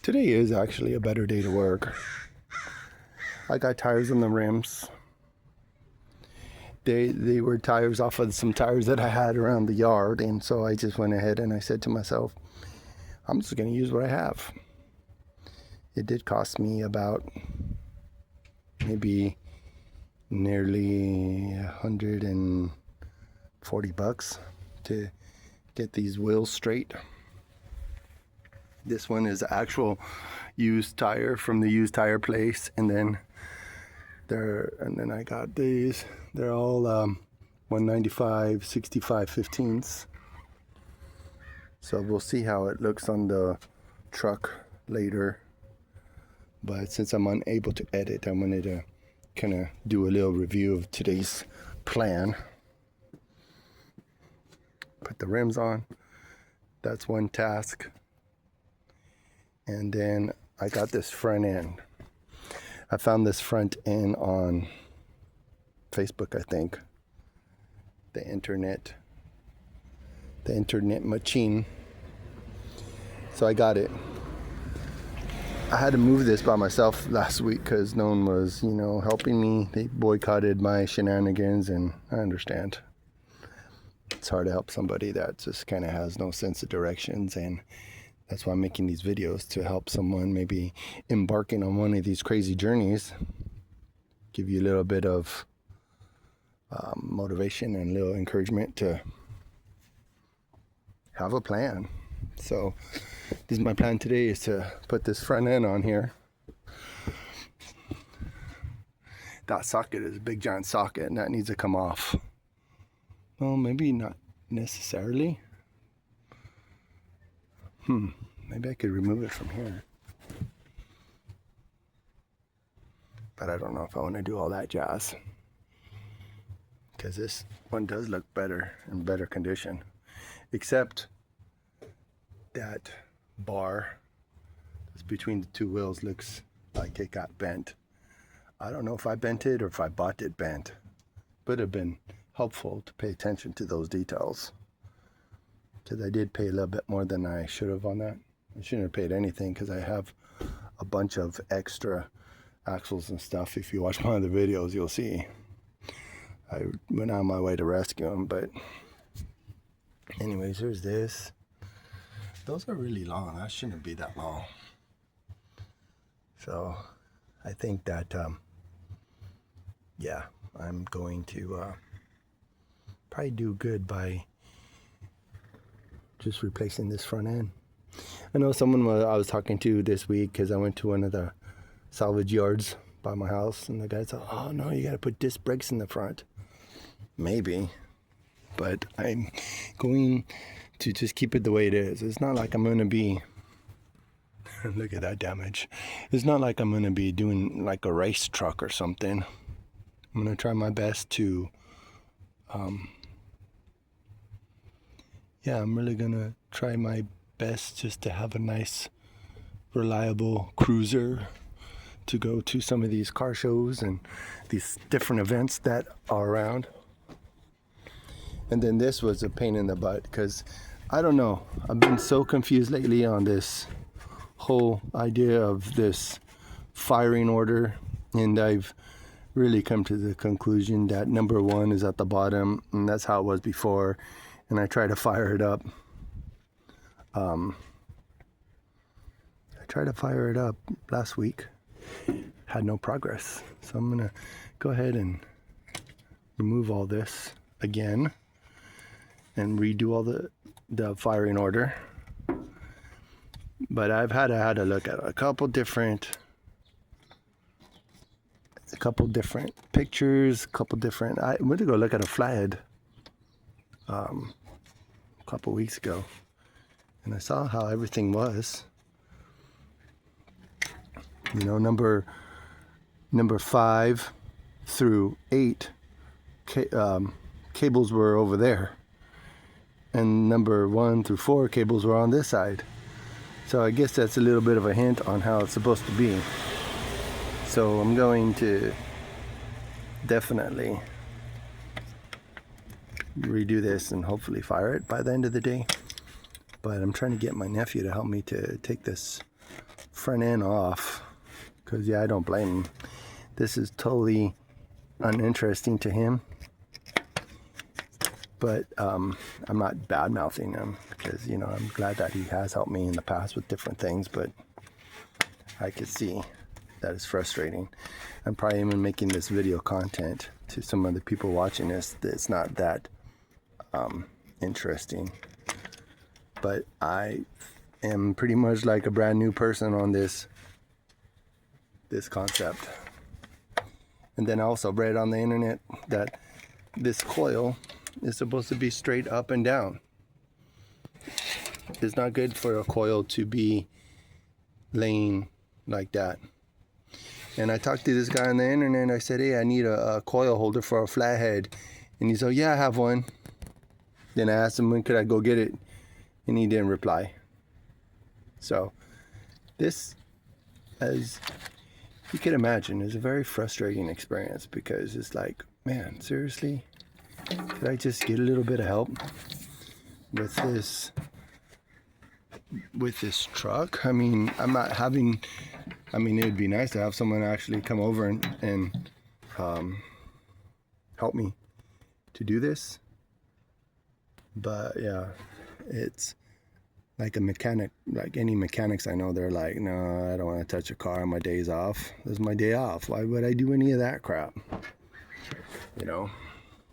Today is actually a better day to work. I got tires on the rims. They were tires off of some tires that I had around the yard, and so I just went ahead and I said to myself, I'm just going to use what I have. It did cost me about maybe nearly $140 to get these wheels straight. This one is actual used tire from the used tire place, and then I got these. They're all 195 65/15ths. So we'll see how it looks on the truck later. But since I'm unable to edit, I wanted to kind of do a little review of today's plan. Put the rims on. That's one task. And then I got this front end. I found this front end on Facebook, I think. The internet machine. So I got it. I had to move this by myself last week because no one was, helping me. They boycotted my shenanigans, and I understand. It's hard to help somebody that just kind of has no sense of directions, and that's why I'm making these videos, to help someone maybe embarking on one of these crazy journeys, give you a little bit of motivation and a little encouragement to have a plan. So this is my plan today, is to put this front end on here. That socket is a big giant socket, and that needs to come off. Well, maybe not necessarily. Maybe I could remove it from here. But I don't know if I want to do all that jazz, because this one does look better, in better condition. Except that bar that's between the two wheels looks like it got bent. I don't know if I bent it or if I bought it bent. Would have been helpful to pay attention to those details, because I did pay a little bit more than I should have on that. I shouldn't have paid anything, because I have a bunch of extra axles and stuff. If you watch one of the videos, you'll see I went on my way to rescue them. But anyways, there's this. Those are really long. That shouldn't be that long. So I think that I'm going to probably do good by just replacing this front end. I know someone I was talking to this week, because I went to one of the salvage yards by my house, and the guy said, oh no, you got to put disc brakes in the front. Maybe, but I'm going to just keep it the way it is. It's not like I'm going to be, look at that damage. It's not like I'm going to be doing like a race truck or something. I'm going to try my best to, I'm really going to try my best just to have a nice, reliable cruiser to go to some of these car shows and these different events that are around. And then this was a pain in the butt, because I don't know, I've been so confused lately on this whole idea of this firing order, and I've really come to the conclusion that number 1 is at the bottom, and that's how it was before. And I tried to fire it up. Last week. Had no progress. So I'm going to go ahead and remove all this again and redo all the firing order. But I've had to look at a couple different pictures, I went to go look at a flathead a couple weeks ago, and I saw how everything was. Number 5 through 8 cables were over there, and number 1 through 4 cables were on this side. So I guess that's a little bit of a hint on how it's supposed to be. So I'm going to definitely redo this and hopefully fire it by the end of the day. But I'm trying to get my nephew to help me to take this front end off, because yeah, I don't blame him. This is totally uninteresting to him, but I'm not bad mouthing him, because you know, I'm glad that he has helped me in the past with different things, but I could see that it's frustrating. I'm probably even making this video content to some of the people watching this that's not that interesting, but I am pretty much like a brand new person on this concept. And then I also read on the internet that this coil is supposed to be straight up and down. It's not good for a coil to be laying like that. And I talked to this guy on the internet and I said, hey, I need a coil holder for a flathead. And he said, yeah, I have one. Then I asked him when could I go get it, and he didn't reply. So this, as you can imagine, is a very frustrating experience, because it's like, man, seriously, could I just get a little bit of help with this truck? I mean, I'm not having, I mean, it would be nice to have someone actually come over and help me to do this. But yeah, it's like a mechanic, like any mechanics I know, they're like, no, I don't want to touch a car on my days off. This is my day off. Why would I do any of that crap? You know?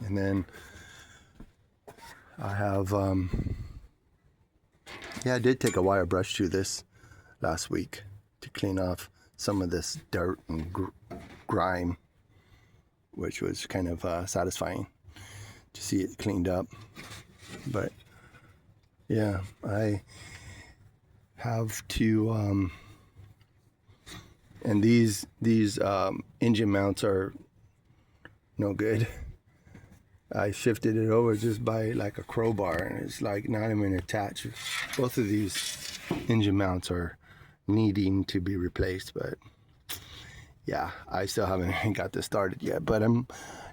And then I have, yeah, I did take a wire brush to this last week to clean off some of this dirt and grime, which was kind of satisfying to see it cleaned up. But yeah, I have to, and these engine mounts are no good. I shifted it over just by like a crowbar, and it's like not even attached. Both of these engine mounts are needing to be replaced, but yeah, I still haven't got this started yet. But I'm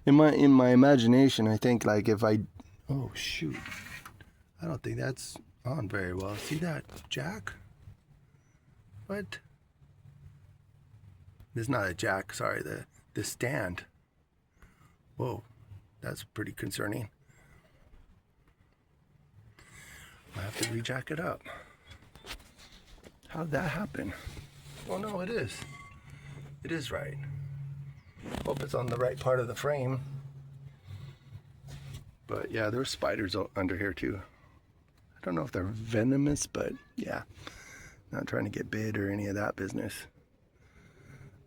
in my imagination, I think like if I, oh shoot, I don't think that's on very well. See that jack? What? It's not a jack, sorry, the stand. Whoa, that's pretty concerning. I have to re-jack it up. How'd that happen? Oh no, it is. It is right. Hope it's on the right part of the frame. But yeah, there's spiders under here too. I don't know if they're venomous, but yeah, not trying to get bit or any of that business.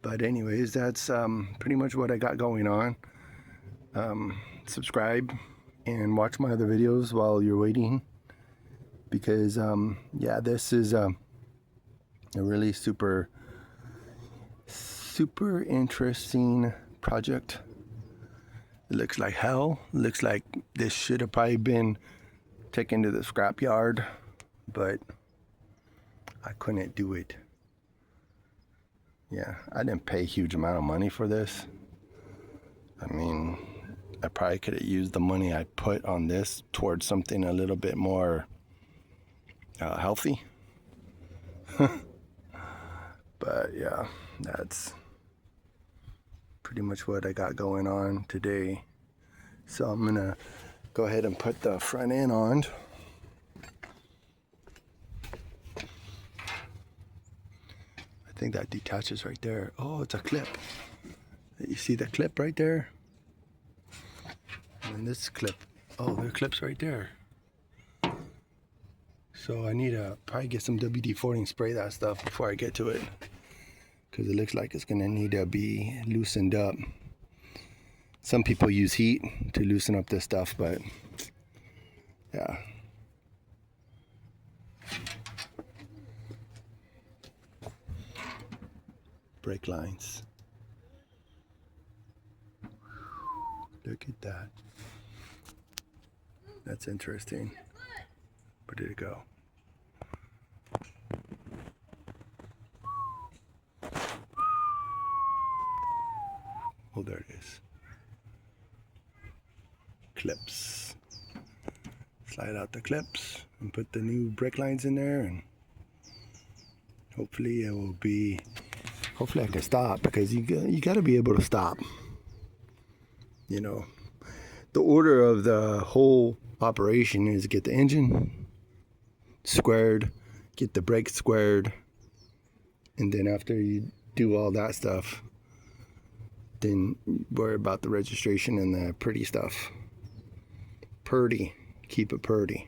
But anyways, that's pretty much what I got going on. Subscribe and watch my other videos while you're waiting, because yeah, this is a really super interesting project. It looks like hell. It looks like this should have probably been taken to the scrapyard, but I couldn't do it. Yeah, I didn't pay a huge amount of money for this. I mean, I probably could have used the money I put on this towards something a little bit more healthy. But yeah, that's pretty much what I got going on today. So I'm gonna go ahead and put the front end on. I think that detaches right there. Oh, it's a clip. You see the clip right there? And this clip. Oh, there are clips right there. So I need to probably get some WD-40 and spray that stuff before I get to it, because it looks like it's gonna need to be loosened up. Some people use heat to loosen up this stuff, but yeah. Brake lines. Look at that. That's interesting. Where did it go? Oh, there it is. Clips. Slide out the clips and put the new brake lines in there, and Hopefully it will be, hopefully I can stop, because you got to be able to stop. You know, the order of the whole operation is get the engine squared, get the brakes squared, and then after you do all that stuff, then worry about the registration and the pretty stuff. Purdy. Keep it purdy.